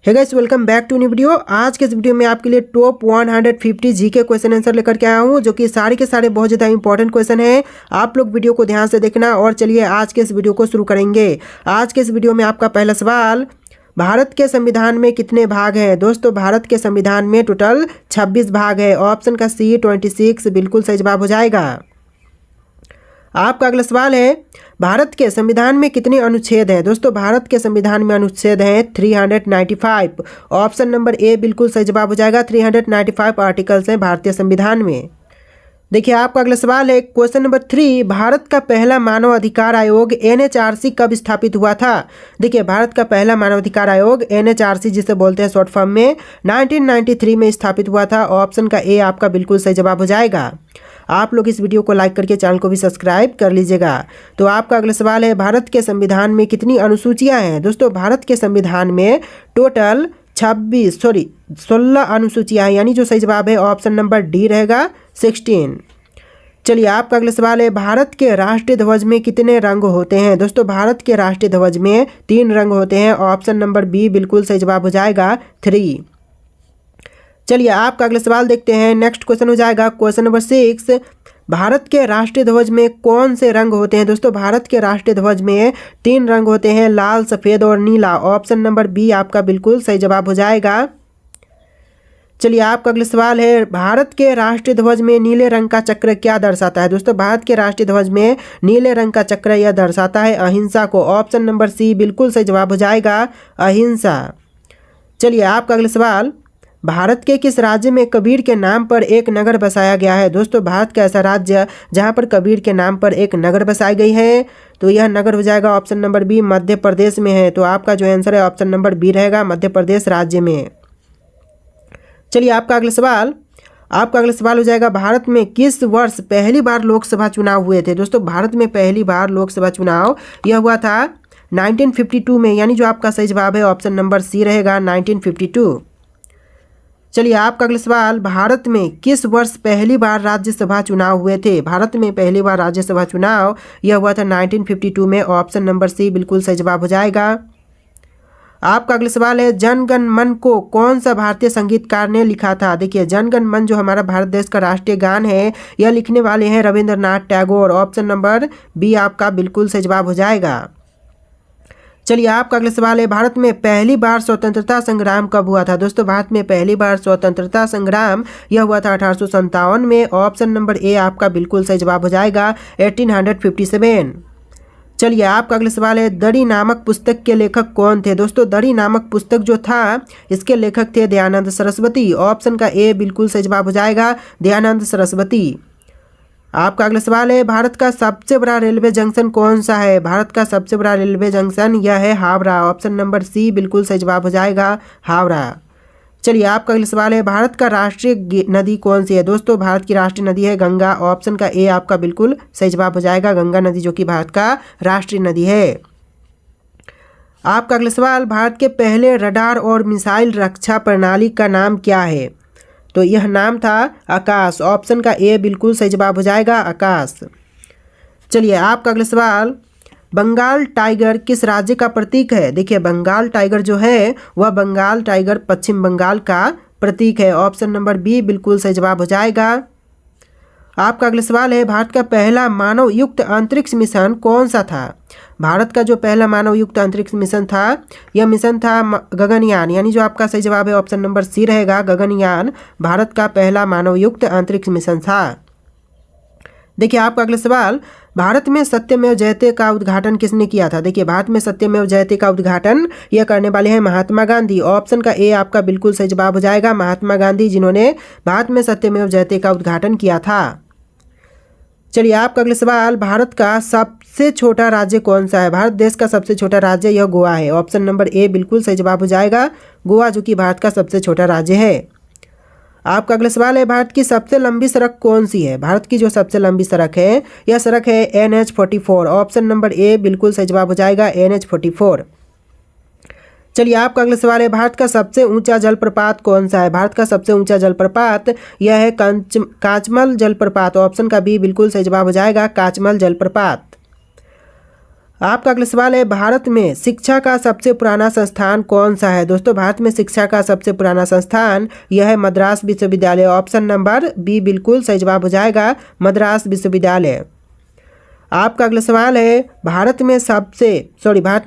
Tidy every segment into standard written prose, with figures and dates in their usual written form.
Hey guys, welcome back to new video. आज के इस वीडियो में आपके लिए टॉप 150 जीके क्वेश्चन आंसर लेकर के आया हूं, जो कि सारे के सारे बहुत ज़्यादा इंपॉर्टेंट क्वेश्चन हैं। आप लोग वीडियो को ध्यान से देखना और चलिए आज के इस वीडियो को शुरू करेंगे। आज के इस वीडियो में आपका पहला सवाल, भारत के संविधान में कितने भाग हैं? दोस्तों, भारत के संविधान में टोटल 26 भाग है। ऑप्शन का सी 26 बिल्कुल सही जवाब हो जाएगा। आपका अगला सवाल है, भारत के संविधान में कितने अनुच्छेद हैं? दोस्तों, भारत के संविधान में अनुच्छेद हैं 395। ऑप्शन नंबर ए बिल्कुल सही जवाब हो जाएगा। 395 आर्टिकल्स हैं भारतीय संविधान में। देखिए, आपका अगला सवाल है, क्वेश्चन नंबर 3, भारत का पहला मानव अधिकार आयोग NHRC कब स्थापित हुआ था? देखिए, भारत का पहला मानव अधिकार आयोग NHRC जिसे बोलते हैं शॉर्ट फॉर्म में 1993 में स्थापित हुआ था। ऑप्शन का ए आपका बिल्कुल सही जवाब हो जाएगा। आप लोग इस वीडियो को लाइक करके चैनल को भी सब्सक्राइब कर लीजिएगा। तो आपका अगला सवाल है, भारत के संविधान में कितनी अनुसूचियां हैं? दोस्तों, भारत के संविधान में टोटल 16 अनुसूचियां हैं, यानी जो सही जवाब है ऑप्शन नंबर डी रहेगा 16। चलिए, आपका अगला सवाल है, भारत के राष्ट्रीय ध्वज में कितने रंग होते हैं? दोस्तों, भारत के राष्ट्रीय ध्वज में 3 रंग होते हैं। ऑप्शन नंबर बी बिल्कुल सही जवाब हो जाएगा 3। चलिए, आपका अगला सवाल देखते हैं। नेक्स्ट क्वेश्चन हो जाएगा क्वेश्चन नंबर 6, भारत के राष्ट्रीय ध्वज में कौन से रंग होते हैं? दोस्तों, भारत के राष्ट्रीय ध्वज में 3 रंग होते हैं, लाल, सफ़ेद और नीला। ऑप्शन नंबर बी आपका बिल्कुल सही जवाब हो जाएगा। चलिए, आपका अगला सवाल है, भारत के राष्ट्रीय ध्वज में नीले रंग का चक्र क्या दर्शाता है? दोस्तों, भारत के राष्ट्रीय ध्वज में नीले रंग का चक्र यह दर्शाता है अहिंसा को। ऑप्शन नंबर सी बिल्कुल सही जवाब हो जाएगा, अहिंसा। चलिए, आपका अगला सवाल, भारत के किस राज्य में कबीर के नाम पर एक नगर बसाया गया है? दोस्तों, भारत का ऐसा राज्य जहां पर कबीर के नाम पर एक नगर बसाई गई है, तो यह नगर हो जाएगा option number B, Madhya Pradesh में है। तो आपका जो आंसर है ऑप्शन नंबर बी रहेगा, मध्य प्रदेश राज्य में। चलिए, आपका अगला सवाल हो जाएगा, भारत में किस वर्ष पहली बार लोकसभा चुनाव हुए थे? दोस्तों, भारत में पहली बार लोकसभा चुनाव यह हुआ था 1952 में, यानी जो आपका सही जवाब है ऑप्शन नंबर सी रहेगा 1952। चलिए, आपका अगला सवाल, भारत में किस वर्ष पहली बार राज्यसभा चुनाव हुए थे? भारत में पहली बार राज्यसभा चुनाव यह हुआ था 1952 में। ऑप्शन नंबर सी बिल्कुल सही जवाब हो जाएगा। आपका अगला सवाल है, जन गण मन को कौन सा भारतीय संगीतकार ने लिखा था? देखिए, जन गण मन जो हमारा भारत देश का राष्ट्रीय गान है, यह लिखने वाले हैं Rabindranath Tagore. Option number B आपका बिल्कुल सही जवाब हो जाएगा। चलिए, आपका अगला सवाल है, भारत में पहली बार स्वतंत्रता संग्राम कब हुआ था? दोस्तों, भारत में पहली बार स्वतंत्रता संग्राम यह हुआ था 1857 में। ऑप्शन नंबर ए आपका बिल्कुल सही जवाब हो जाएगा 1857। चलिए, आपका अगला सवाल है, दरी नामक पुस्तक के लेखक कौन थे? दोस्तों, दरी नामक पुस्तक जो था इसके लेखक थे दयानंद सरस्वती। ऑप्शन का ए बिल्कुल सही जवाब हो जाएगा, दयानंद सरस्वती। आपका अगला सवाल है, भारत का सबसे बड़ा रेलवे जंक्शन कौन सा है? भारत का सबसे बड़ा रेलवे जंक्शन यह है हावड़ा। ऑप्शन नंबर सी बिल्कुल सही जवाब हो जाएगा, हावड़ा। चलिए, आपका अगला सवाल है, भारत का राष्ट्रीय नदी कौन सी है? दोस्तों, भारत की राष्ट्रीय नदी है गंगा। ऑप्शन का ए आपका बिल्कुल सही जवाब हो जाएगा, गंगा नदी, जो कि भारत का राष्ट्रीय नदी है। आपका अगला सवाल, भारत के पहले रडार और मिसाइल रक्षा प्रणाली का नाम क्या है? तो यह नाम था आकाश। ऑप्शन का ए बिल्कुल सही जवाब हो जाएगा, आकाश। चलिए, आपका अगला सवाल, बंगाल टाइगर किस राज्य का प्रतीक है? देखिए, बंगाल टाइगर जो है वह बंगाल टाइगर पश्चिम बंगाल का प्रतीक है। ऑप्शन नंबर बी बिल्कुल सही जवाब हो जाएगा। आपका अगला सवाल है, भारत का पहला मानव युक्त अंतरिक्ष मिशन कौन सा था? भारत का जो पहला मानव युक्त अंतरिक्ष मिशन था यह मिशन था गगनयान, यानी जो आपका सही जवाब है ऑप्शन नंबर सी रहेगा, गगनयान भारत का पहला मानव युक्त अंतरिक्ष मिशन था। देखिए, आपका अगला सवाल, भारत में सत्यमेव जयते का उद्घाटन किसने किया था? देखिए, भारत में सत्यमेव जयते का उद्घाटन यह करने वाले हैं महात्मा गांधी। ऑप्शन का ए आपका बिल्कुल सही जवाब हो जाएगा, महात्मा गांधी, जिन्होंने भारत में सत्यमेव जयते का उद्घाटन किया था। चलिए, आपका अगला सवाल, भारत का सबसे छोटा राज्य कौन सा है? भारत देश का सबसे छोटा राज्य यह गोवा है। ऑप्शन नंबर ए बिल्कुल सही जवाब हो जाएगा, गोवा, जो कि भारत का सबसे छोटा राज्य है। आपका अगला सवाल है, भारत की सबसे लंबी सड़क कौन सी है? भारत की जो सबसे लंबी सड़क है यह सड़क है NH44। ऑप्शन नंबर ए बिल्कुल सही जवाब हो जाएगा, NH44। चलिए, आपका अगला सवाल है, भारत का सबसे ऊंचा जलप्रपात कौन सा है? भारत का सबसे ऊंचा जलप्रपात यह है कांचमल जलप्रपात। ऑप्शन का बी बिल्कुल सही जवाब हो जाएगा, कांचमल जलप्रपात। आपका अगला सवाल है, भारत में शिक्षा का सबसे पुराना संस्थान कौन सा है? दोस्तों भारत में शिक्षा का सबसे पुराना संस्थान यह है मद्रास विश्वविद्यालय। ऑप्शन नंबर बी बिल्कुल सही जवाब हो जाएगा, मद्रास विश्वविद्यालय। आपका अगला सवाल है, भारत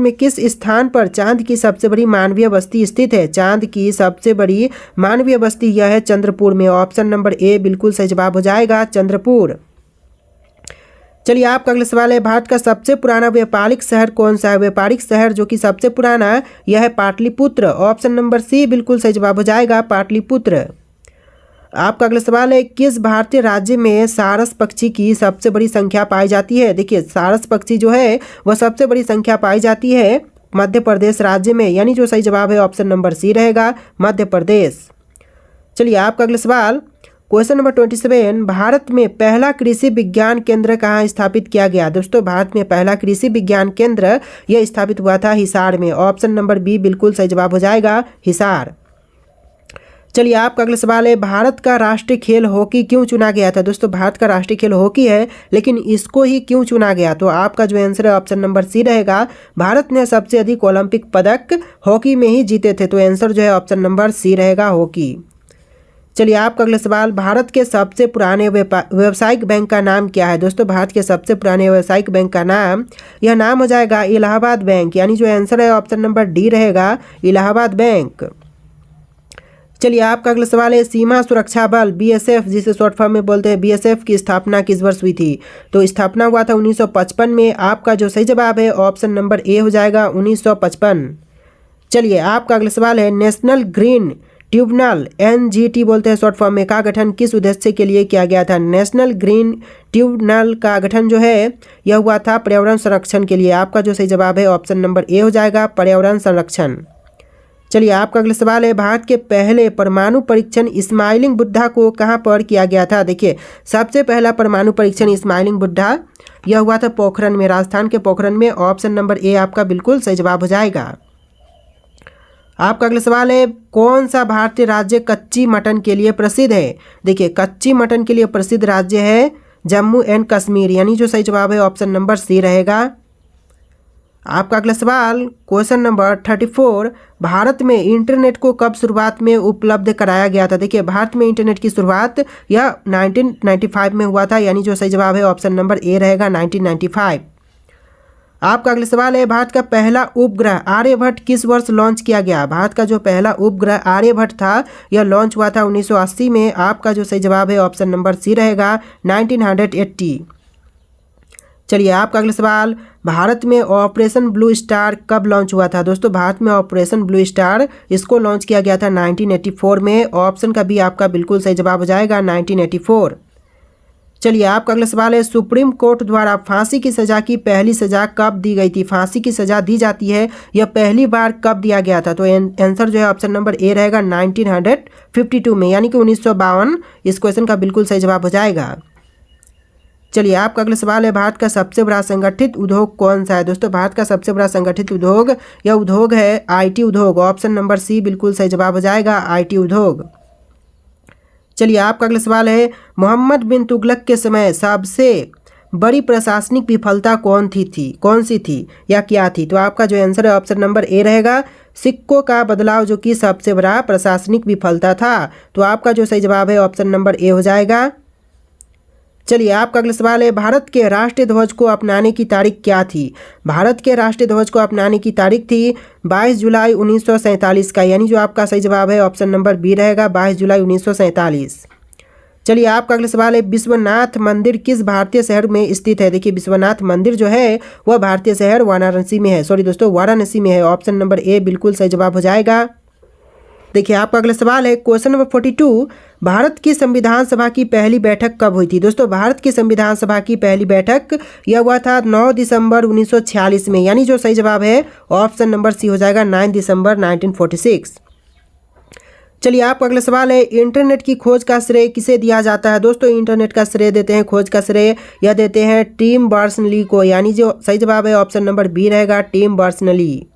में किस स्थान पर चांद की सबसे बड़ी मानवीय बस्ती स्थित है? चांद की सबसे बड़ी मानवीय बस्ती यह है चंद्रपुर में। ऑप्शन नंबर ए बिल्कुल सही जवाब हो जाएगा, चंद्रपुर। चलिए आपका अगला सवाल है, भारत का सबसे पुराना व्यापारिक शहर कौन सा है? व्यापारिक शहर जो कि सबसे पुराना यह है पाटलिपुत्र। ऑप्शन नंबर सी बिल्कुल सही जवाब हो जाएगा, पाटलिपुत्र। आपका अगला सवाल है, किस भारतीय राज्य में सारस पक्षी की सबसे बड़ी संख्या पाई जाती है? देखिए सारस पक्षी जो है वह सबसे बड़ी संख्या पाई जाती है मध्य प्रदेश राज्य में, यानी जो सही जवाब है ऑप्शन नंबर सी रहेगा, मध्य प्रदेश। चलिए आपका अगला सवाल, क्वेश्चन नंबर 27, भारत में पहला कृषि विज्ञान केंद्र कहाँ स्थापित किया गया? दोस्तों भारत में पहला कृषि विज्ञान केंद्र यह स्थापित हुआ था हिसार में। ऑप्शन नंबर बी बिल्कुल सही जवाब हो जाएगा, हिसार। चलिए आपका अगला सवाल है, भारत का राष्ट्रीय खेल हॉकी क्यों चुना गया था? दोस्तों भारत का राष्ट्रीय खेल हॉकी है, लेकिन इसको ही क्यों चुना गया? तो आपका जो आंसर है ऑप्शन नंबर सी रहेगा, भारत ने सबसे अधिक ओलंपिक पदक हॉकी में ही जीते थे। तो आंसर जो है ऑप्शन नंबर सी रहेगा, हॉकी। चलिए आपका अगला सवाल, भारत के सबसे पुराने व्यावसायिक बैंक का नाम क्या है? दोस्तों भारत के सबसे पुराने व्यावसायिक बैंक का नाम हो जाएगा इलाहाबाद बैंक, यानी जो आंसर है ऑप्शन नंबर डी रहेगा, इलाहाबाद बैंक। चलिए आपका अगला सवाल है, सीमा सुरक्षा बल बीएसएफ जिसे शॉर्ट फॉर्म में बोलते हैं बीएसएफ की स्थापना किस वर्ष हुई थी? तो स्थापना हुआ था 1955 में। आपका जो सही जवाब है ऑप्शन नंबर ए हो जाएगा, 1955। चलिए आपका अगला सवाल है, नेशनल ग्रीन ट्रिब्यूनल एनजीटी बोलते हैं शॉर्ट फॉर्म में, का गठन किस उद्देश्य के लिए किया गया था? नेशनल ग्रीन ट्रिब्यूनल का गठन जो है यह हुआ था पर्यावरण संरक्षण के लिए। आपका जो सही जवाब है ऑप्शन नंबर ए हो जाएगा, पर्यावरण संरक्षण। चलिए आपका अगला सवाल है, भारत के पहले परमाणु परीक्षण इस्माइलिंग बुड्ढा को कहाँ पर किया गया था? देखिए सबसे पहला परमाणु परीक्षण इस्माइलिंग बुड्ढा यह हुआ था पोखरण में, राजस्थान के पोखरण में। ऑप्शन नंबर ए आपका बिल्कुल सही जवाब हो जाएगा। आपका अगला सवाल है, कौन सा भारतीय राज्य कच्ची मटन के लिए प्रसिद्ध है? देखिए कच्ची मटन के लिए प्रसिद्ध राज्य है जम्मू एंड कश्मीर, यानी जो सही जवाब है ऑप्शन नंबर सी रहेगा। आपका अगला सवाल क्वेश्चन नंबर 34, भारत में इंटरनेट को कब शुरुआत में उपलब्ध कराया गया था? देखिए भारत में इंटरनेट की शुरुआत यह 1995 में हुआ था, यानी जो सही जवाब है ऑप्शन नंबर ए रहेगा, 1995। आपका अगला सवाल है, भारत का पहला उपग्रह आर्यभट्ट किस वर्ष लॉन्च किया गया? भारत का जो पहला उपग्रह आर्यभट्ट था यह लॉन्च हुआ था 1980 में। आपका जो सही जवाब है ऑप्शन नंबर सी रहेगा, 1980। चलिए आपका अगला सवाल, भारत में ऑपरेशन ब्लू स्टार कब लॉन्च हुआ था? दोस्तों भारत में ऑपरेशन ब्लू स्टार इसको लॉन्च किया गया था 1984 में। ऑप्शन का भी आपका बिल्कुल सही जवाब हो जाएगा, 1984। चलिए आपका अगला सवाल है, सुप्रीम कोर्ट द्वारा फांसी की सज़ा की पहली सज़ा कब दी गई थी? फांसी की सज़ा दी जाती है यह पहली बार कब दिया गया था? तो आंसर जो है ऑप्शन नंबर ए रहेगा, 1952 में, यानी कि 1952 इस क्वेश्चन का बिल्कुल सही जवाब हो जाएगा। चलिए आपका अगला सवाल है, भारत का सबसे बड़ा संगठित उद्योग कौन सा है? दोस्तों भारत का सबसे बड़ा संगठित उद्योग यह उद्योग है आईटी उद्योग। ऑप्शन नंबर सी बिल्कुल सही जवाब हो जाएगा, आईटी उद्योग। चलिए आपका अगला सवाल है, मोहम्मद बिन तुगलक के समय सबसे बड़ी प्रशासनिक विफलता कौन सी थी या क्या थी? तो आपका जो आंसर है ऑप्शन नंबर ए रहेगा, सिक्कों का बदलाव जो कि सबसे बड़ा प्रशासनिक विफलता था। तो आपका जो सही जवाब है ऑप्शन नंबर ए हो जाएगा। चलिए आपका अगला सवाल है, भारत के राष्ट्रीय ध्वज को अपनाने की तारीख क्या थी? भारत के राष्ट्रीय ध्वज को अपनाने की तारीख थी 22 जुलाई 1947 का, यानी जो आपका सही जवाब है ऑप्शन नंबर बी रहेगा, 22 जुलाई 1947। चलिए आपका अगला सवाल है, विश्वनाथ मंदिर किस भारतीय शहर में स्थित है? देखिए विश्वनाथ मंदिर जो है वह भारतीय शहर वाराणसी में है, वाराणसी में है। ऑप्शन नंबर ए बिल्कुल सही जवाब हो जाएगा। देखिए आपका अगला सवाल है, क्वेश्चन नंबर 42, भारत की संविधान सभा की पहली बैठक कब हुई थी? दोस्तों भारत की संविधान सभा की पहली बैठक यह हुआ था 9 दिसंबर 1946 में, यानी जो सही जवाब है ऑप्शन नंबर सी हो जाएगा, 9 दिसंबर 1946। चलिए आपका अगला सवाल है, इंटरनेट की खोज का श्रेय किसे दिया जाता है? दोस्तों इंटरनेट का श्रेय देते हैं, खोज का श्रेय यह देते हैं टिम बर्नर्स-ली को, यानी जो सही जवाब है ऑप्शन नंबर बी रहेगा, टिम बर्नर्स-ली।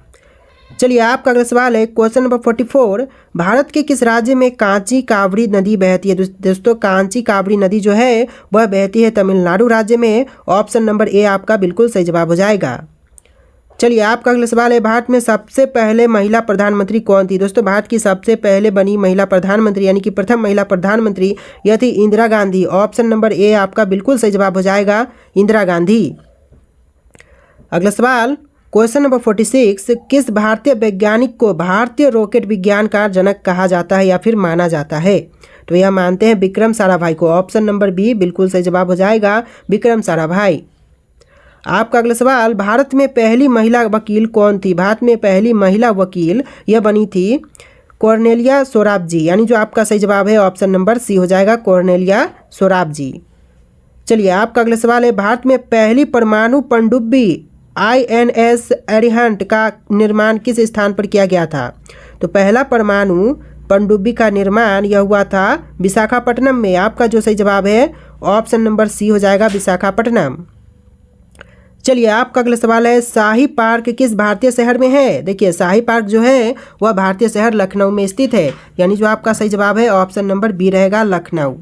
चलिए आपका अगला सवाल है, क्वेश्चन नंबर 44, भारत के किस राज्य में कांची कावड़ी नदी बहती है? दोस्तों कांची कावड़ी नदी जो है वह बहती है तमिलनाडु राज्य में। ऑप्शन नंबर ए आपका बिल्कुल सही जवाब हो जाएगा। चलिए आपका अगला सवाल है, भारत में सबसे पहले महिला प्रधानमंत्री कौन थी? दोस्तों भारत की सबसे पहले बनी महिला प्रधानमंत्री यानी कि प्रथम महिला प्रधानमंत्री यह थी इंदिरा गांधी। ऑप्शन नंबर ए आपका बिल्कुल सही जवाब हो जाएगा, इंदिरा गांधी। अगला सवाल क्वेश्चन नंबर 46, किस भारतीय वैज्ञानिक को भारतीय रॉकेट विज्ञान का जनक कहा जाता है या फिर माना जाता है? तो यह मानते हैं विक्रम साराभाई को। ऑप्शन नंबर बी बिल्कुल सही जवाब हो जाएगा, विक्रम साराभाई। आपका अगला सवाल, भारत में पहली महिला वकील कौन थी? भारत में पहली महिला वकील यह बनी थी कॉर्नेलिया सोराबजी, यानी जो आपका सही जवाब है ऑप्शन नंबर सी हो जाएगा, कॉर्नेलिया सोराबजी। चलिए आपका अगला सवाल है, भारत में पहली परमाणु पनडुब्बी INS एरिहंट का निर्माण किस स्थान पर किया गया था? तो पहला परमाणु पनडुब्बी का निर्माण यह हुआ था विशाखापट्टनम में। आपका जो सही जवाब है ऑप्शन नंबर सी हो जाएगा, विशाखापट्टनम। चलिए आपका अगला सवाल है, शाही पार्क किस भारतीय शहर में है? देखिए शाही पार्क जो है वह भारतीय शहर लखनऊ में स्थित है, यानी जो आपका सही जवाब है ऑप्शन नंबर बी रहेगा, लखनऊ।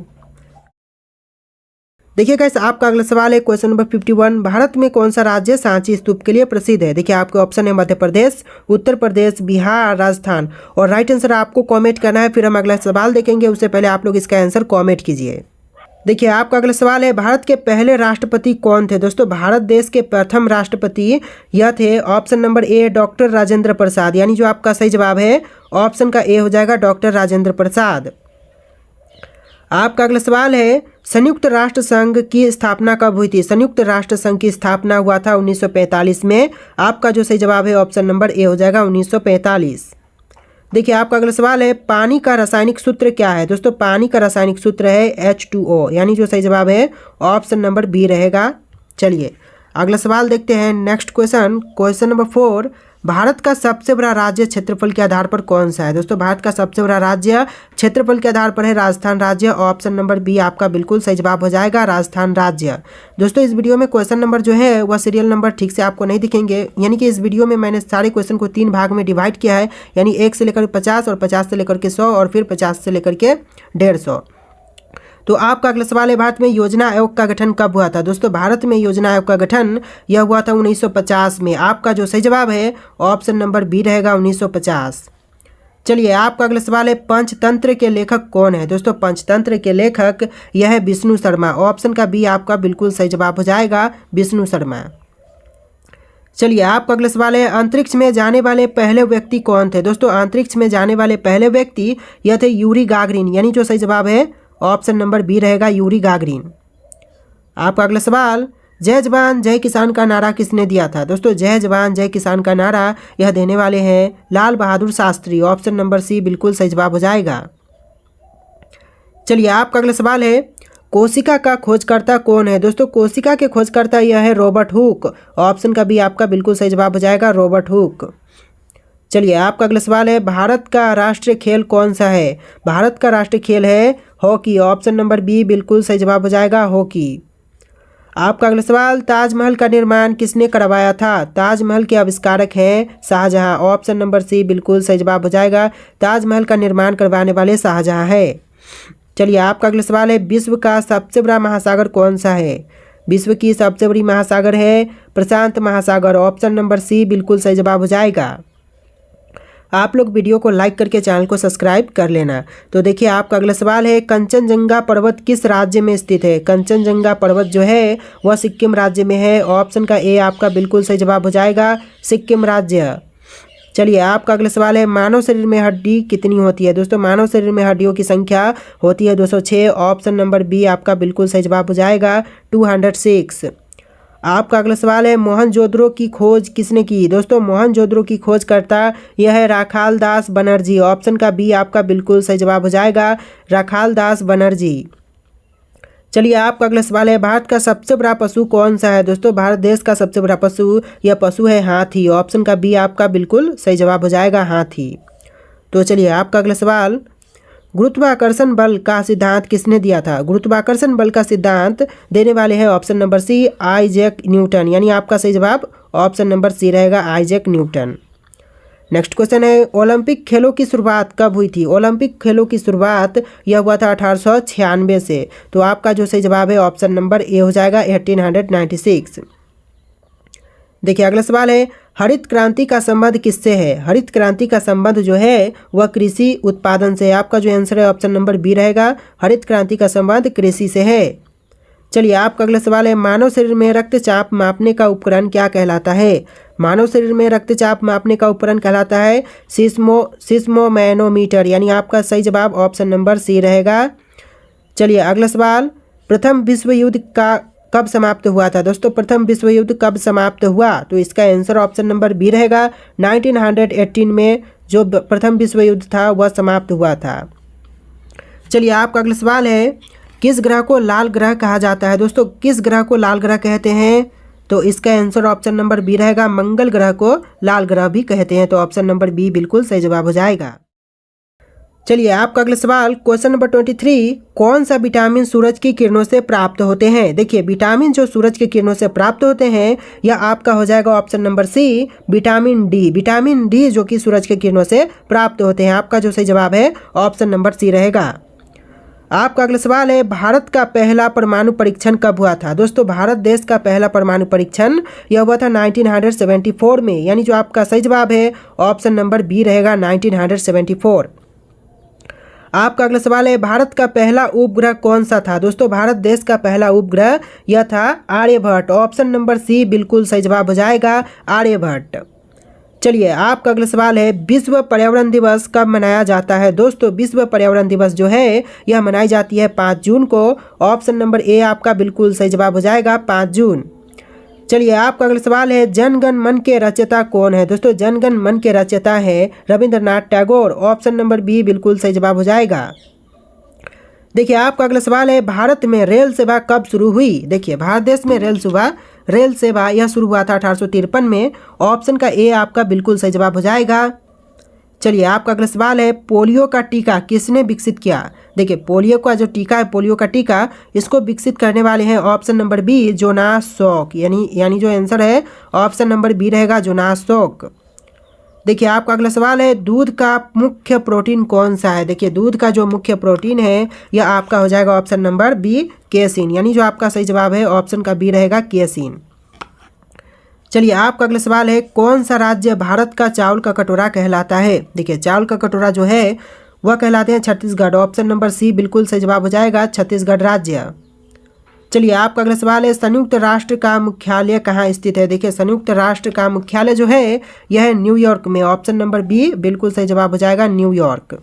देखिए गाइस आपका अगला सवाल है क्वेश्चन नंबर 51, भारत में कौन सा राज्य सांची स्तूप के लिए प्रसिद्ध है? देखिए आपके ऑप्शन है मध्य प्रदेश, उत्तर प्रदेश, बिहार, राजस्थान। और राइट आंसर आपको कमेंट करना है, फिर हम अगला सवाल देखेंगे, उससे पहले आप लोग इसका आंसर कमेंट कीजिए। देखिए आपका अगला सवाल है, भारत के पहले राष्ट्रपति कौन थे? दोस्तों भारत देश के प्रथम राष्ट्रपति यह थे option number A doctor Rajendra Prasad, यानी जो आपका सही जवाब है ऑप्शन का ए हो जाएगा, डॉक्टर राजेंद्र प्रसाद। आपका अगला सवाल है, संयुक्त राष्ट्र संघ की स्थापना कब हुई थी? संयुक्त राष्ट्र संघ की स्थापना हुआ था 1945 में। आपका जो सही जवाब है ऑप्शन नंबर ए हो जाएगा, 1945। देखिए आपका अगला सवाल है, पानी का रासायनिक सूत्र क्या है? दोस्तों पानी का रासायनिक सूत्र है H2O, यानी जो सही जवाब है ऑप्शन नंबर बी रहेगा। चलिए अगला सवाल देखते हैं, next question, question number 4, Bharat का सबसे बड़ा राज्य क्षेत्रफल के आधार पर कौन सा है? दोस्तों भारत का सबसे बड़ा राज्य क्षेत्रफल के आधार पर है राजस्थान राज्य। ऑप्शन नंबर बी आपका बिल्कुल सही जवाब हो जाएगा, राजस्थान राज्य। दोस्तों इस वीडियो में क्वेश्चन नंबर जो है वह सीरियल नंबर ठीक से आपको नहीं दिखेंगे, यानी कि इस वीडियो में मैंने सारे क्वेश्चन को 3 भाग में डिवाइड किया है, यानी 1 से लेकर 50 और 50 से लेकर के 100 और फिर 50 से लेकर के 150। तो आपका अगला सवाल है, भारत में योजना आयोग का गठन कब हुआ था? दोस्तों भारत में योजना आयोग का गठन यह हुआ था 1950 में। आपका जो सही जवाब है ऑप्शन नंबर बी रहेगा, 1950। चलिए आपका अगला सवाल है, पंचतंत्र के लेखक कौन है? दोस्तों पंचतंत्र के लेखक यह है विष्णु शर्मा। ऑप्शन का बी आपका बिल्कुल सही जवाब हो जाएगा, विष्णु शर्मा। चलिए आपका अगला सवाल है, अंतरिक्ष में जाने वाले पहले व्यक्ति कौन थे? दोस्तों अंतरिक्ष में जाने वाले पहले व्यक्ति यह थे यूरी गागरिन, यानी जो सही जवाब है ऑप्शन नंबर बी रहेगा, यूरी गागरिन। आपका अगला सवाल, जय जवान जय किसान का नारा किसने दिया था? दोस्तों जय जवान जय किसान का नारा यह देने वाले हैं लाल बहादुर शास्त्री। ऑप्शन नंबर सी बिल्कुल सही जवाब हो जाएगा। चलिए आपका अगला सवाल है, कोशिका का खोजकर्ता कौन है? दोस्तों कोशिका के खोजकर्ता यह है रॉबर्ट हुक। ऑप्शन का बी आपका बिल्कुल सही जवाब हो जाएगा, रॉबर्ट हुक। चलिए आपका अगला सवाल है, भारत का राष्ट्रीय खेल कौन सा है? भारत का राष्ट्रीय खेल है हॉकी। ऑप्शन नंबर बी बिल्कुल सही जवाब हो जाएगा, हॉकी। आपका अगला सवाल, ताजमहल का निर्माण किसने करवाया था? ताजमहल के आविष्कारक हैं शाहजहां। ऑप्शन नंबर सी बिल्कुल सही जवाब हो जाएगा, ताजमहल का निर्माण करवाने वाले शाहजहां है। चलिए आपका अगला सवाल है, विश्व का सबसे बड़ा महासागर कौन सा है? विश्व की सबसे बड़ी महासागर है प्रशांत महासागर। ऑप्शन नंबर सी बिल्कुल सही जवाब हो जाएगा। आप लोग वीडियो को लाइक करके चैनल को सब्सक्राइब कर लेना। तो देखिए आपका अगला सवाल है, कंचनजंगा पर्वत किस राज्य में स्थित है? कंचनजंगा पर्वत जो है वह सिक्किम राज्य में है। ऑप्शन का ए आपका बिल्कुल सही जवाब हो जाएगा, सिक्किम राज्य। चलिए आपका अगला सवाल है, मानव शरीर में हड्डी कितनी होती है? दोस्तों मानव शरीर में हड्डियों की संख्या होती है 206। ऑप्शन नंबर बी आपका बिल्कुल सही जवाब हो जाएगा, 206। आपका अगला सवाल है, मोहनजोदड़ो की खोज किसने की? दोस्तों मोहनजोदड़ो की खोज करता यह है राखाल दास बनर्जी। ऑप्शन का बी आपका बिल्कुल सही जवाब हो जाएगा, राखाल दास बनर्जी। चलिए आपका अगला सवाल है, भारत का सबसे बड़ा पशु कौन सा है? दोस्तों भारत देश का सबसे बड़ा पशु यह पशु है हाथी। ऑप्शन का बी आपका बिल्कुल सही जवाब हो जाएगा, हाथी। तो चलिए आपका अगला सवाल, गुरुत्वाकर्षण बल का सिद्धांत किसने दिया था? गुरुत्वाकर्षण बल का सिद्धांत देने वाले हैं option number C Isaac Newton, यानी आपका सही जवाब ऑप्शन नंबर सी रहेगा, आइजैक न्यूटन। नेक्स्ट क्वेश्चन है, ओलंपिक खेलों की शुरुआत कब हुई थी? ओलंपिक खेलों की शुरुआत यह हुआ था 1896 से। तो आपका जो सही जवाब है ऑप्शन नंबर ए हो जाएगा, 1896। देखिए अगला सवाल है, हरित क्रांति का संबंध किससे है? हरित क्रांति का संबंध जो है वह कृषि उत्पादन से। आपका जो आंसर है ऑप्शन नंबर बी रहेगा, हरित क्रांति का संबंध कृषि से है। चलिए आपका अगला सवाल है, मानव शरीर में रक्तचाप मापने का उपकरण क्या कहलाता है? मानव शरीर में रक्तचाप मापने का उपकरण कहलाता है सिस्मोमैनोमीटर, यानी आपका सही जवाब ऑप्शन नंबर सी रहेगा। चलिए अगला सवाल, प्रथम विश्व युद्ध का कब समाप्त हुआ था? दोस्तों प्रथम विश्व युद्ध कब समाप्त हुआ? तो इसका आंसर ऑप्शन नंबर बी रहेगा, 1918 में जो प्रथम विश्व युद्ध था वह समाप्त हुआ था। चलिए आपका अगला सवाल है, किस ग्रह को लाल ग्रह कहा जाता है? दोस्तों किस ग्रह को लाल ग्रह कहते हैं? तो इसका आंसर ऑप्शन नंबर बी रहेगा, मंगल ग्रह को लाल ग्रह भी कहते हैं। तो ऑप्शन नंबर बी बिल्कुल सही जवाब हो जाएगा। चलिए आपका अगला सवाल, क्वेश्चन नंबर 23, कौन सा विटामिन सूरज की किरणों से प्राप्त होते हैं? देखिए विटामिन जो सूरज की किरणों से प्राप्त होते हैं यह आपका हो जाएगा option number C, vitamin D. Vitamin D जो कि सूरज की किरणों से प्राप्त होते हैं। आपका जो सही जवाब है ऑप्शन नंबर सी रहेगा। आपका अगला सवाल है, भारत का पहला परमाणु परीक्षण कब हुआ था? दोस्तों भारत देश का पहला परमाणु परीक्षण यह हुआ था 1974 में, यानी जो आपका सही जवाब है ऑप्शन नंबर बी रहेगा, 1974। आपका अगला सवाल है, भारत का पहला उपग्रह कौन सा था? दोस्तों भारत देश का पहला उपग्रह यह था आर्यभट्ट। ऑप्शन नंबर सी बिल्कुल सही जवाब हो जाएगा, आर्यभट्ट। चलिए आपका अगला सवाल है, विश्व पर्यावरण दिवस कब मनाया जाता है? दोस्तों विश्व पर्यावरण दिवस जो है यह मनाई जाती है 5 जून को। ऑप्शन नंबर ए आपका बिल्कुल सही जवाब हो जाएगा, 5 जून। चलिए आपका अगला सवाल है, जनगण मन के रचयिता कौन है? दोस्तों जनगण मन के रचयिता है Rabindranath Tagore. Option number B बिल्कुल सही जवाब हो जाएगा। देखिए आपका अगला सवाल है, भारत में रेल सेवा कब शुरू हुई? देखिए भारत देश में रेल सेवा यह शुरू हुआ था 1853 में। ऑप्शन का ए आपका बिल्कुल सही जवाब हो जाएगा। चलिए आपका अगला सवाल है, पोलियो का टीका किसने विकसित किया? देखिए पोलियो का जो टीका है, पोलियो का टीका, इसको विकसित करने वाले हैं option number B, Jonas Salk, यानी जो आंसर है ऑप्शन नंबर बी रहेगा, जोनास सॉक। देखिए आपका अगला सवाल है, दूध का मुख्य प्रोटीन कौन सा है? देखिए दूध का जो मुख्य प्रोटीन है यह आपका हो जाएगा ऑप्शन नंबर बी, केसिन, यानी जो आपका सही जवाब है ऑप्शन का बी रहेगा, केसिन। चलिए आपका अगला सवाल है, कौन सा राज्य भारत का चावल का कटोरा कहलाता है? देखिए चावल का कटोरा जो है वह कहलाते हैं छत्तीसगढ़। ऑप्शन नंबर सी बिल्कुल सही जवाब हो जाएगा, छत्तीसगढ़ राज्य। चलिए आपका अगला सवाल है, संयुक्त राष्ट्र का मुख्यालय कहाँ स्थित है? देखिए संयुक्त राष्ट्र का मुख्यालय जो है यह है न्यूयॉर्क में। ऑप्शन नंबर बी बिल्कुल सही जवाब हो जाएगा, न्यूयॉर्क।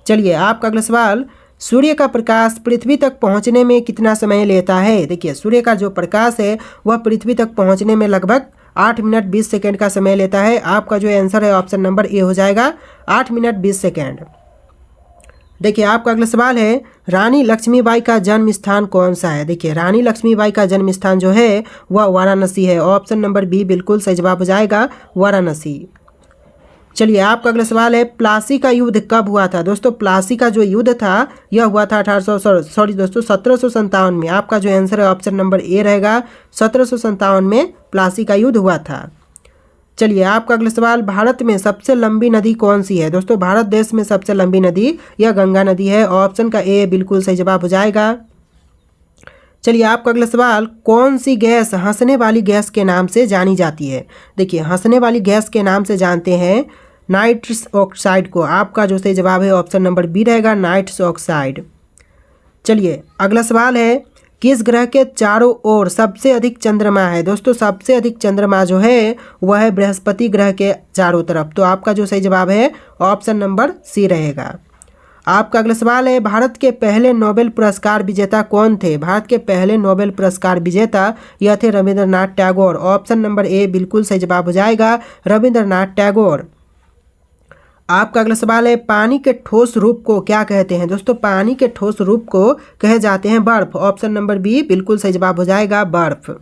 चलिए आपका अगला सवाल, सूर्य का प्रकाश पृथ्वी तक पहुंचने में कितना समय लेता है? देखिए सूर्य का जो प्रकाश है वह पृथ्वी तक पहुंचने में लगभग 8 मिनट 20 सेकेंड का समय लेता है। आपका जो आंसर है ऑप्शन नंबर ए हो जाएगा, 8 मिनट 20 सेकेंड। देखिए आपका अगला सवाल है, रानी लक्ष्मीबाई का जन्म स्थान कौन सा है? देखिए रानी लक्ष्मीबाई का जन्म स्थान जो है वह वाराणसी है। ऑप्शन नंबर बी बिल्कुल सही जवाब हो जाएगा, वाराणसी। चलिए आपका अगला सवाल है, प्लासी का युद्ध कब हुआ था? दोस्तों प्लासी का जो युद्ध था यह हुआ था 1757 में। आपका जो आंसर है ऑप्शन नंबर ए रहेगा, 1757 में प्लासी का युद्ध हुआ था। चलिए आपका अगला सवाल, भारत में सबसे लंबी नदी कौन सी है? दोस्तों भारत देश में सबसे लंबी नदी यह गंगा नदी है। ऑप्शन का ए बिल्कुल सही जवाब हो जाएगा। चलिए आपका अगला सवाल, कौन सी गैस हंसने वाली गैस के नाम से जानी जाती है? देखिए हंसने वाली गैस के नाम से जानते हैं नाइट्रस ऑक्साइड को। आपका जो सही जवाब है ऑप्शन नंबर बी रहेगा, नाइट्रस ऑक्साइड। चलिए अगला सवाल है, किस ग्रह के चारों ओर सबसे अधिक चंद्रमा है? दोस्तों सबसे अधिक चंद्रमा जो है वह है बृहस्पति ग्रह के चारों तरफ। तो आपका जो सही जवाब है ऑप्शन नंबर सी रहेगा। आपका अगला सवाल है, भारत के पहले नोबेल पुरस्कार विजेता कौन थे? भारत के पहले नोबेल पुरस्कार विजेता यह थे रविंद्रनाथ टैगोर। ऑप्शन नंबर ए बिल्कुल सही जवाब हो जाएगा, रविंद्रनाथ टैगोर। आपका अगला सवाल है, पानी के ठोस रूप को क्या कहते हैं? दोस्तों पानी के ठोस रूप को कहे जाते हैं बर्फ। ऑप्शन नंबर बी बिल्कुल सही जवाब हो जाएगा, बर्फ।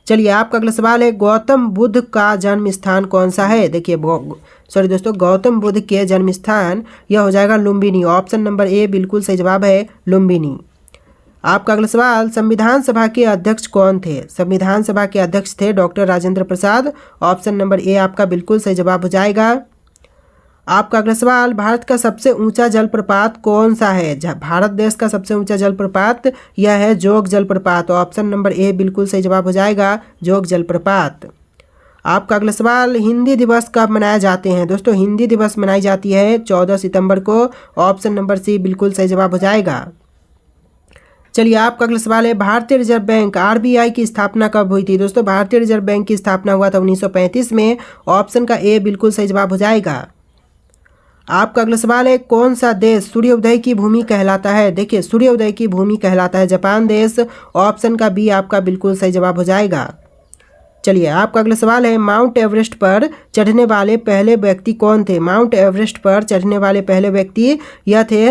चलिए आपका अगला सवाल है, गौतम बुद्ध का जन्म स्थान कौन सा है? देखिए दोस्तों गौतम बुद्ध के जन्म स्थान यह हो जाएगा लुम्बिनी। ऑप्शन नंबर ए बिल्कुल सही जवाब है, लुम्बिनी। आपका अगला सवाल, संविधान सभा के अध्यक्ष कौन थे? संविधान सभा के अध्यक्ष थे डॉक्टर राजेंद्र प्रसाद। ऑप्शन नंबर ए आपका बिल्कुल सही जवाब हो जाएगा। आपका अगला सवाल, भारत का सबसे ऊंचा जलप्रपात कौन सा है? भारत देश का सबसे ऊंचा जलप्रपात यह है जोग जलप्रपात। ऑप्शन नंबर ए बिल्कुल सही जवाब हो जाएगा, जोग जलप्रपात। आपका अगला सवाल, हिंदी दिवस कब मनाए जाते हैं? दोस्तों हिंदी दिवस मनाई जाती है 14 सितंबर को। ऑप्शन नंबर सी बिल्कुल सही जवाब हो जाएगा। चलिए आपका अगला सवाल है, भारतीय रिजर्व बैंक आरबीआई की स्थापना कब हुई थी? दोस्तों भारतीय रिजर्व बैंक की स्थापना हुआ था 1935 में। ऑप्शन का ए बिल्कुल सही जवाब हो जाएगा। आपका अगला सवाल है, कौन सा देश सूर्योदय की भूमि कहलाता है? देखिए सूर्योदय की भूमि कहलाता है जापान देश। ऑप्शन का बी आपका बिल्कुल सही जवाब हो जाएगा। चलिए आपका अगला सवाल है, माउंट एवरेस्ट पर चढ़ने वाले पहले व्यक्ति कौन थे? माउंट एवरेस्ट पर चढ़ने वाले पहले व्यक्ति यह थे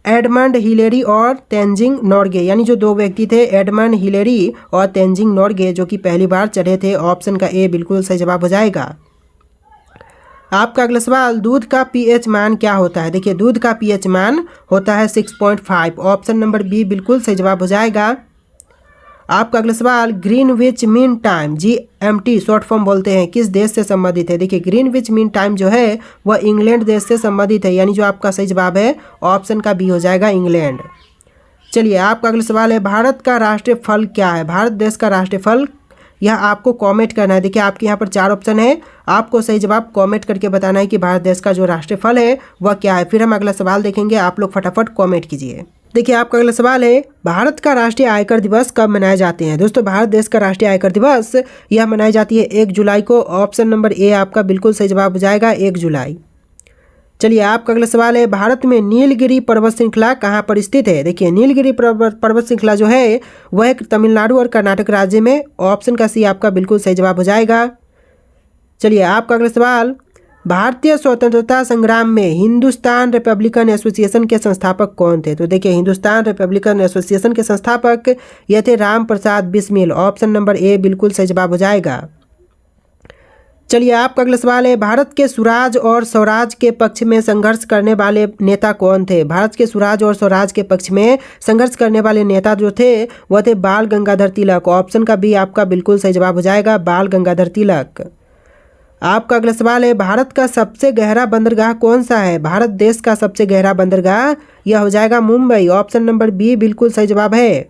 एडमंड हिलेरी और तेंजिंग नोर्गे, यानी जो दो व्यक्ति थे एडमंड हिलेरी और तेंजिंग नोर्गे, जो कि पहली बार चढ़े थे। ऑप्शन का ए बिल्कुल सही जवाब हो जाएगा। आपका अगला सवाल, दूध का पीएच मान क्या होता है? देखिए दूध का पीएच मान होता है 6.5। ऑप्शन नंबर बी बिल्कुल सही जवाब हो जाएगा। आपका अगला सवाल, Greenwich mean time GMT short form बोलते हैं, किस देश से संबंधित है? देखिए ग्रीनविच मीन टाइम जो है वह इंग्लैंड देश से संबंधित है, यानी जो आपका सही जवाब है ऑप्शन का बी हो जाएगा इंग्लैंड। चलिए आपका अगला सवाल है, भारत का राष्ट्रीय फल क्या है? भारत देश का राष्ट्रीय फल, यह आपको कमेंट करना है। देखिए आपके यहाँ पर 4 ऑप्शन है, आपको सही जवाब कमेंट करके बताना है कि भारत देश का जो राष्ट्रीय फल है वह क्या है। फिर हम अगला सवाल देखेंगे, आप लोग फटाफट कमेंट कीजिए। देखिए आपका अगला सवाल है, भारत का राष्ट्रीय आयकर दिवस कब मनाए जाते हैं? दोस्तों भारत देश का राष्ट्रीय आयकर दिवस यह मनाई जाती है 1 जुलाई को। ऑप्शन नंबर ए आपका बिल्कुल सही जवाब हो जाएगा 1 जुलाई। चलिए आपका अगला सवाल है, भारत में नीलगिरी पर्वत श्रृंखला कहाँ पर स्थित है? देखिए नीलगिरी पर्वत श्रृंखला जो है वह तमिलनाडु और कर्नाटक राज्य में। ऑप्शन का सी आपका बिल्कुल सही जवाब हो जाएगा। चलिए आपका अगला सवाल, भारतीय स्वतंत्रता संग्राम में हिंदुस्तान रिपब्लिकन एसोसिएशन के संस्थापक कौन थे? तो देखिए हिंदुस्तान रिपब्लिकन एसोसिएशन के संस्थापक यह थे राम प्रसाद बिस्मिल। ऑप्शन नंबर ए बिल्कुल सही जवाब हो जाएगा। चलिए आपका अगला सवाल है, भारत के स्वराज और स्वराज के पक्ष में संघर्ष करने वाले नेता कौन थे? भारत के स्वराज और स्वराज के पक्ष में संघर्ष करने वाले नेता जो थे वह थे बाल गंगाधर तिलक। ऑप्शन का बी आपका बिल्कुल सही जवाब हो जाएगा बाल गंगाधर तिलक। आपका अगला सवाल है, भारत का सबसे गहरा बंदरगाह कौन सा है? भारत देश का सबसे गहरा बंदरगाह यह हो जाएगा मुंबई। ऑप्शन नंबर बी बिल्कुल सही जवाब है।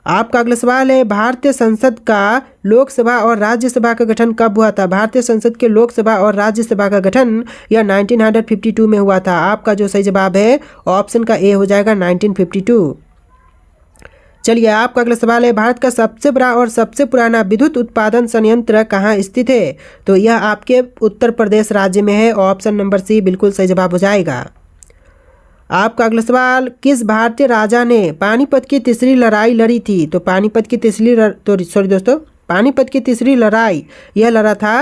आपका अगला सवाल है, भारतीय संसद का लोकसभा और राज्यसभा का गठन कब हुआ था? भारतीय संसद के लोकसभा और राज्यसभा का गठन यह 1952 में हुआ था। आपका जो सही जवाब है ऑप्शन का ए हो जाएगा 1952। चलिए आपका अगला सवाल है, भारत का सबसे बड़ा और सबसे पुराना विद्युत उत्पादन संयंत्र कहाँ स्थित है? तो यह आपके उत्तर प्रदेश राज्य में है। ऑप्शन नंबर सी बिल्कुल सही जवाब हो जाएगा। आपका अगला सवाल, किस भारतीय राजा ने पानीपत की तीसरी लड़ाई लड़ी थी? तो पानीपत की तीसरी लड़ाई यह लड़ा था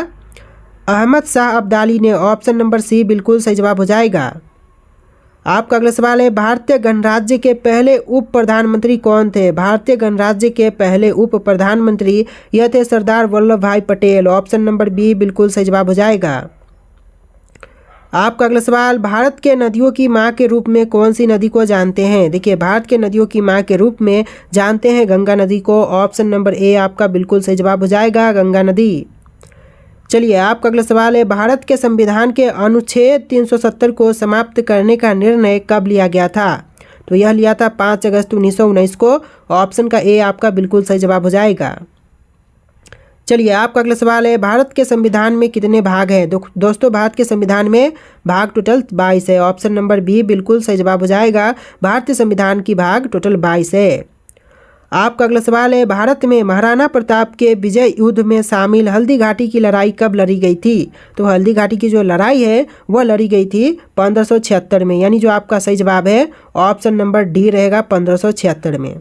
अहमद शाह अब्दाली ने। ऑप्शन नंबर सी बिल्कुल सही जवाब हो जाएगा। आपका अगला सवाल है, भारतीय गणराज्य के पहले उप प्रधानमंत्री कौन थे? भारतीय गणराज्य के पहले उप प्रधानमंत्री यह थे सरदार वल्लभ भाई पटेल। ऑप्शन नंबर बी बिल्कुल सही जवाब हो जाएगा। आपका अगला सवाल, भारत के नदियों की माँ के रूप में कौन सी नदी को जानते हैं? देखिए भारत के नदियों की माँ के रूप में जानते हैं गंगा नदी को। ऑप्शन नंबर ए आपका बिल्कुल सही जवाब हो जाएगा गंगा नदी। चलिए आपका अगला सवाल है, भारत के संविधान के अनुच्छेद 370 को समाप्त करने का निर्णय कब लिया गया था? तो यह लिया था 5 अगस्त 1919 को। ऑप्शन का ए आपका बिल्कुल सही जवाब हो जाएगा। चलिए आपका अगला सवाल है, भारत के संविधान में कितने भाग हैं? दोस्तों भारत के संविधान में भाग टोटल 22 है। ऑप्शन नंबर बी बिल्कुल सही जवाब हो जाएगा। भारतीय संविधान की भाग टोटल 22 है। आपका अगला सवाल है, भारत में महाराणा प्रताप के विजय युद्ध में शामिल हल्दी घाटी की लड़ाई कब लड़ी गई थी? तो हल्दी घाटी की जो लड़ाई है वह लड़ी गई थी 1576 में, यानी जो आपका सही जवाब है ऑप्शन नंबर डी रहेगा 1576 में।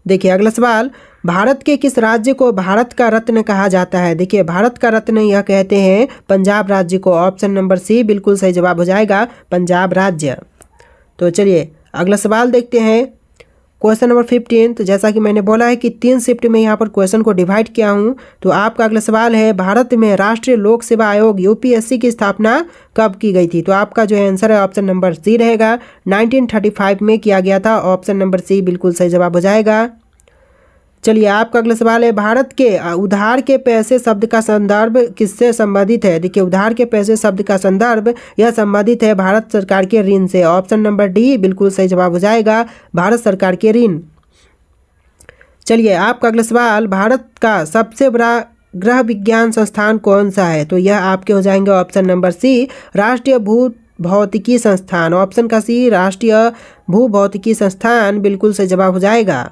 देखिए अगला सवाल, भारत के किस राज्य को भारत का रत्न कहा जाता है? देखिए भारत का रत्न यह कहते हैं पंजाब राज्य को। ऑप्शन नंबर सी बिल्कुल सही जवाब हो जाएगा पंजाब राज्य। तो चलिए अगला सवाल देखते हैं, क्वेश्चन नंबर 15। तो जैसा कि मैंने बोला है कि 3 शिफ्ट में यहाँ पर क्वेश्चन को डिवाइड किया हूँ। तो आपका अगला सवाल है, भारत में राष्ट्रीय लोक सेवा आयोग UPSC की स्थापना कब की गई थी? तो आपका जो आंसर है ऑप्शन नंबर सी रहेगा 1935 में किया गया था। ऑप्शन नंबर सी बिल्कुल सही जवाब हो जाएगा। चलिए आपका अगला सवाल है, भारत के उधार के पैसे शब्द का संदर्भ किससे संबंधित है? देखिए उधार के पैसे शब्द का संदर्भ यह संबंधित है भारत सरकार के ऋण से। ऑप्शन नंबर डी बिल्कुल सही जवाब हो जाएगा भारत सरकार के ऋण। चलिए आपका अगला सवाल, भारत का सबसे बड़ा ग्रह विज्ञान संस्थान कौन सा है? तो यह आपके हो जाएंगे ऑप्शन नंबर सी, राष्ट्रीय भूभौतिकी संस्थान। ऑप्शन का सी, राष्ट्रीय भूभौतिकी संस्थान बिल्कुल सही जवाब हो जाएगा।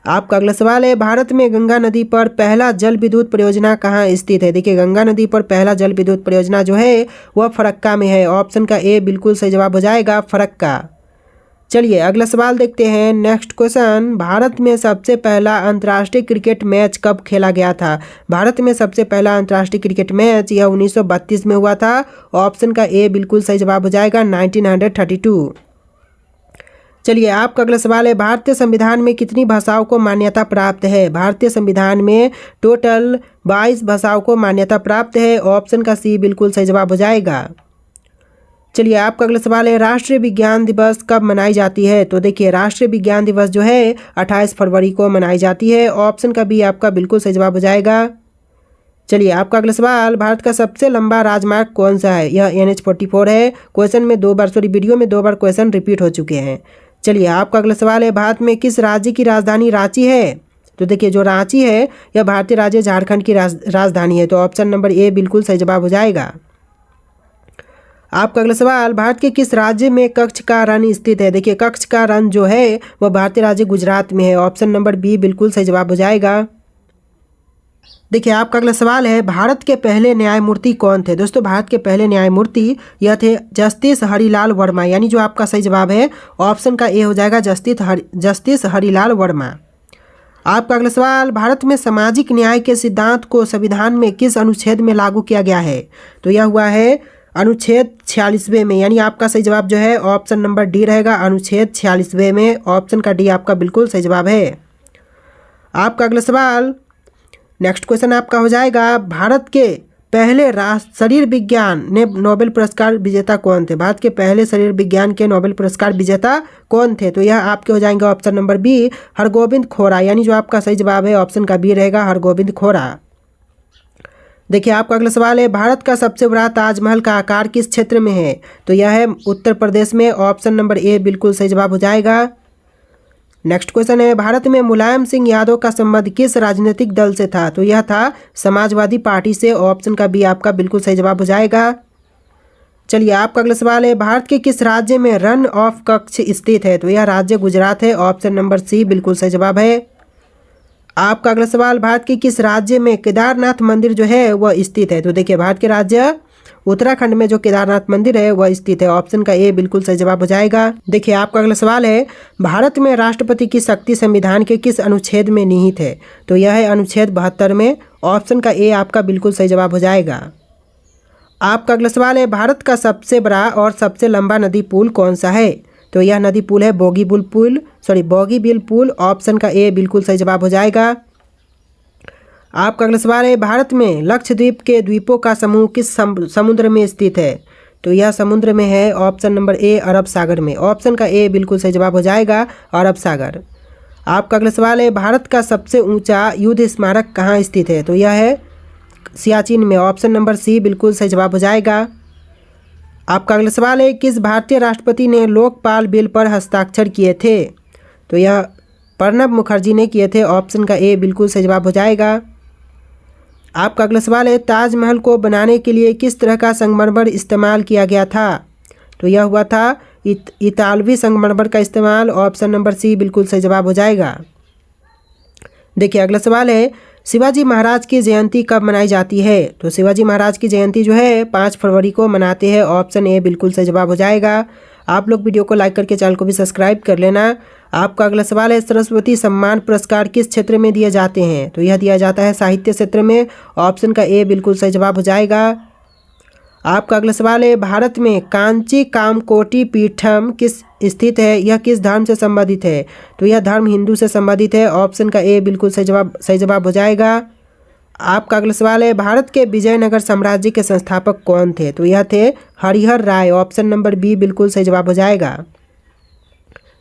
आपका अगला सवाल है, भारत में गंगा नदी पर पहला जल विद्युत परियोजना कहाँ स्थित है? देखिए, गंगा नदी पर पहला जल विद्युत परियोजना जो है वह फरक्का में है। ऑप्शन का ए बिल्कुल सही जवाब हो जाएगा, फरक्का। चलिए अगला सवाल देखते हैं। नेक्स्ट क्वेश्चन, भारत में सबसे पहला अंतर्राष्ट्रीय क्रिकेट मैच कब खेला गया था? भारत में सबसे पहला अंतर्राष्ट्रीय क्रिकेट मैच यह 1932 में हुआ था। ऑप्शन का ए बिल्कुल सही जवाब हो जाएगा, 1932। चलिए आपका अगला सवाल है, भारतीय संविधान में कितनी भाषाओं को मान्यता प्राप्त है? भारतीय संविधान में टोटल 22 भाषाओं को मान्यता प्राप्त है। ऑप्शन का सी बिल्कुल सही जवाब हो जाएगा। चलिए आपका अगला सवाल है, राष्ट्रीय विज्ञान दिवस कब मनाई जाती है? तो देखिए, राष्ट्रीय विज्ञान दिवस जो है 28 फरवरी को मनाई जाती है। ऑप्शन का बी आपका बिल्कुल सही जवाब हो जाएगा। चलिए आपका अगला सवाल, भारत का सबसे लंबा राजमार्ग कौन सा है? यह NH-44 है। क्वेश्चन में वीडियो में 2 बार क्वेश्चन रिपीट हो चुके हैं। चलिए आपका अगला सवाल है, भारत में किस राज्य की राजधानी रांची है? तो देखिए, जो रांची है यह भारतीय राज्य झारखंड की राजधानी है। तो ऑप्शन नंबर ए बिल्कुल सही जवाब हो जाएगा। आपका अगला सवाल, भारत के किस राज्य में कच्छ का रण स्थित है? देखिए, कच्छ का रण जो है वह भारतीय राज्य गुजरात में है। ऑप्शन नंबर बी बिल्कुल सही जवाब हो जाएगा। देखिए आपका अगला सवाल है, भारत के पहले न्यायमूर्ति कौन थे? दोस्तों, भारत के पहले न्यायमूर्ति यह थे जस्टिस हरिलाल वर्मा, यानी जो आपका सही जवाब है ऑप्शन का ए हो जाएगा, जस्टिस हरिलाल वर्मा। आपका अगला सवाल, भारत में सामाजिक न्याय के सिद्धांत को संविधान में किस अनुच्छेद में लागू किया गया है? तो यह हुआ है अनुच्छेद 46वें में, यानी आपका सही जवाब जो है ऑप्शन नंबर डी रहेगा, अनुच्छेद 46वें में। ऑप्शन का डी आपका बिल्कुल सही जवाब है। आपका अगला सवाल, नेक्स्ट क्वेश्चन आपका हो जाएगा, भारत के पहले शरीर विज्ञान ने नोबेल पुरस्कार विजेता कौन थे? भारत के पहले शरीर विज्ञान के नोबेल पुरस्कार विजेता कौन थे? तो यह आपके हो जाएंगे ऑप्शन नंबर बी, हरगोविंद खोरा, यानी जो आपका सही जवाब है ऑप्शन का बी रहेगा, हरगोविंद खोरा। देखिए आपका अगला सवाल है, भारत का सबसे बड़ा ताजमहल का आकार किस क्षेत्र में है? तो यह है उत्तर प्रदेश में। ऑप्शन नंबर ए बिल्कुल सही जवाब हो जाएगा। नेक्स्ट क्वेश्चन है, भारत में मुलायम सिंह यादव का संबंध किस राजनीतिक दल से था? तो यह था समाजवादी पार्टी से। ऑप्शन का बी आपका बिल्कुल सही जवाब हो जाएगा। चलिए आपका अगला सवाल है, भारत के किस राज्य में रन ऑफ कच्छ स्थित है? तो यह राज्य गुजरात है। ऑप्शन नंबर सी बिल्कुल सही जवाब है। आपका अगला सवाल, भारत के किस राज्य में केदारनाथ मंदिर जो है वह स्थित है? तो देखिए, भारत के राज्य उत्तराखंड में जो केदारनाथ मंदिर है वह स्थित है। ऑप्शन का ए बिल्कुल सही जवाब हो जाएगा। देखिए आपका अगला सवाल है, भारत में राष्ट्रपति की शक्ति संविधान के किस अनुच्छेद में निहित है? तो यह है अनुच्छेद 72 में। ऑप्शन का ए आपका बिल्कुल सही जवाब हो जाएगा। आपका अगला सवाल है, भारत का सबसे बड़ा और सबसे लंबा नदी पुल कौन सा है? तो यह नदी पुल है बोगीबील पुल। ऑप्शन का ए बिल्कुल सही जवाब हो जाएगा। आपका अगला सवाल है, भारत में लक्षद्वीप के द्वीपों का समूह किस समुद्र में स्थित है? तो यह समुद्र में है। ऑप्शन नंबर ए, अरब सागर में। ऑप्शन का ए बिल्कुल सही जवाब हो जाएगा, अरब सागर। आपका अगला सवाल है, भारत का सबसे ऊंचा युद्ध स्मारक कहाँ स्थित है? तो यह है सियाचिन में। ऑप्शन नंबर सी बिल्कुल सही जवाब हो जाएगा। आपका अगला सवाल है, किस भारतीय राष्ट्रपति ने लोकपाल बिल पर हस्ताक्षर किए थे? तो यह प्रणब मुखर्जी ने किए थे। ऑप्शन का ए बिल्कुल सही जवाब हो जाएगा। आपका अगला सवाल है, ताजमहल को बनाने के लिए किस तरह का संगमरमर इस्तेमाल किया गया था? तो यह हुआ था इतालवी संगमरमर का इस्तेमाल। ऑप्शन नंबर सी बिल्कुल सही जवाब हो जाएगा। देखिए अगला सवाल है, शिवाजी महाराज की जयंती कब मनाई जाती है? तो शिवाजी महाराज की जयंती जो है 5 फरवरी को मनाते हैं। ऑप्शन ए बिल्कुल सही जवाब हो जाएगा। आप लोग वीडियो को लाइक करके चैनल को भी सब्सक्राइब कर लेना। आपका अगला सवाल है, सरस्वती सम्मान पुरस्कार किस क्षेत्र में दिए जाते हैं? तो यह दिया जाता है साहित्य क्षेत्र में। ऑप्शन का ए बिल्कुल सही जवाब हो जाएगा। आपका अगला सवाल है, भारत में कांची कामकोटि पीठम किस स्थित है? यह किस धर्म से संबंधित है? तो यह धर्म हिंदू से संबंधित है। ऑप्शन का ए बिल्कुल सही जवाब हो जाएगा। आपका अगला सवाल है, भारत के विजयनगर साम्राज्य के संस्थापक कौन थे? तो यह थे हरिहर राय। ऑप्शन नंबर बी बिल्कुल सही जवाब हो जाएगा।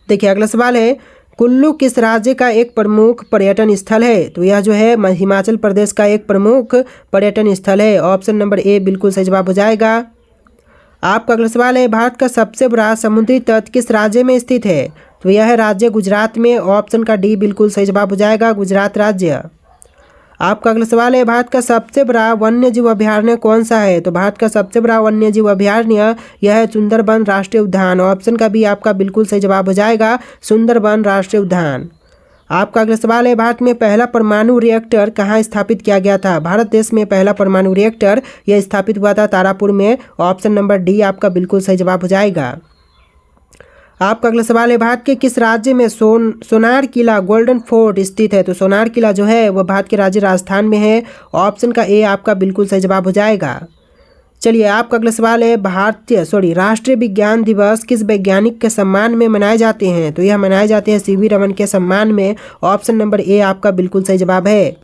देखिए अगला सवाल है, कुल्लू किस राज्य का एक प्रमुख पर्यटन स्थल है? तो यह जो है हिमाचल प्रदेश का एक प्रमुख पर्यटन स्थल है। ऑप्शन नंबर ए बिल्कुल सही जवाब हो जाएगा। आपका अगला सवाल है, भारत का सबसे बड़ा समुद्री तट किस राज्य में स्थित है? तो यह है राज्य गुजरात में। ऑप्शन का डी बिल्कुल सही जवाब हो जाएगा, गुजरात राज्य। आपका अगला सवाल है, भारत का सबसे बड़ा वन्य जीव अभयारण्य कौन सा है? तो भारत का सबसे बड़ा वन्य जीव अभयारण्य यह है सुंदरबन राष्ट्रीय उद्यान। ऑप्शन का भी आपका बिल्कुल सही जवाब हो जाएगा, सुंदरबन राष्ट्रीय उद्यान। आपका अगला सवाल है, भारत में पहला परमाणु रिएक्टर कहाँ स्थापित किया गया था? भारत देश में पहला परमाणु रिएक्टर यह स्थापित हुआ था तारापुर में। ऑप्शन नंबर डी आपका बिल्कुल सही जवाब हो जाएगा। आपका अगला सवाल है, भारत के किस राज्य में सोनार किला गोल्डन फोर्ट स्थित है? तो सोनार किला जो है वह भारत के राज्य राजस्थान में है। ऑप्शन का ए आपका बिल्कुल सही जवाब हो जाएगा। चलिए, आपका अगला सवाल है, राष्ट्रीय विज्ञान दिवस किस वैज्ञानिक के सम्मान में मनाए जाते हैं? तो यह मनाए जाते हैं सीवी रमन के सम्मान में। ऑप्शन नंबर ए आपका बिल्कुल सही जवाब है।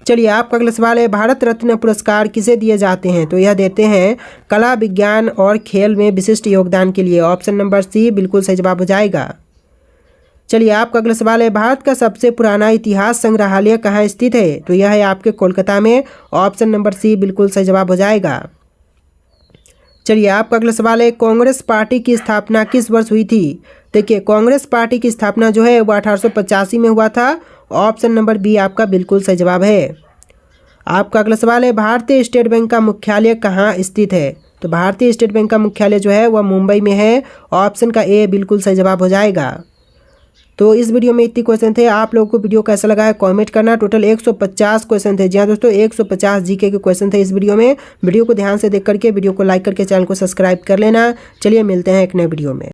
चलिए, आपका अगला सवाल है, भारत रत्न पुरस्कार किसे दिए जाते हैं? तो यह देते हैं कला, विज्ञान और खेल में विशिष्ट योगदान के लिए। ऑप्शन नंबर सी बिल्कुल सही जवाब हो जाएगा। चलिए, आपका अगला सवाल है, भारत का सबसे पुराना इतिहास संग्रहालय कहाँ स्थित है? तो यह है आपके कोलकाता में। ऑप्शन नंबर सी बिल्कुल सही जवाब हो जाएगा। चलिए, आपका अगला सवाल है, कांग्रेस पार्टी की स्थापना किस वर्ष हुई थी? देखिए, कांग्रेस पार्टी की स्थापना जो है वह 1885 में हुआ था। ऑप्शन नंबर बी आपका बिल्कुल सही जवाब है। आपका अगला सवाल है, भारतीय स्टेट बैंक का मुख्यालय कहाँ स्थित है? तो भारतीय स्टेट बैंक का मुख्यालय जो है वह मुंबई में है। ऑप्शन का ए बिल्कुल सही जवाब हो जाएगा। तो इस वीडियो में इतने क्वेश्चन थे। आप लोगों को वीडियो कैसा लगा है कमेंट करना। टोटल 150 क्वेश्चन थे। जी हाँ दोस्तों, 150 जीके के क्वेश्चन थे इस वीडियो में। वीडियो को ध्यान से देख करके वीडियो को लाइक करके चैनल को सब्सक्राइब कर लेना। चलिए, मिलते हैं एक नए वीडियो में।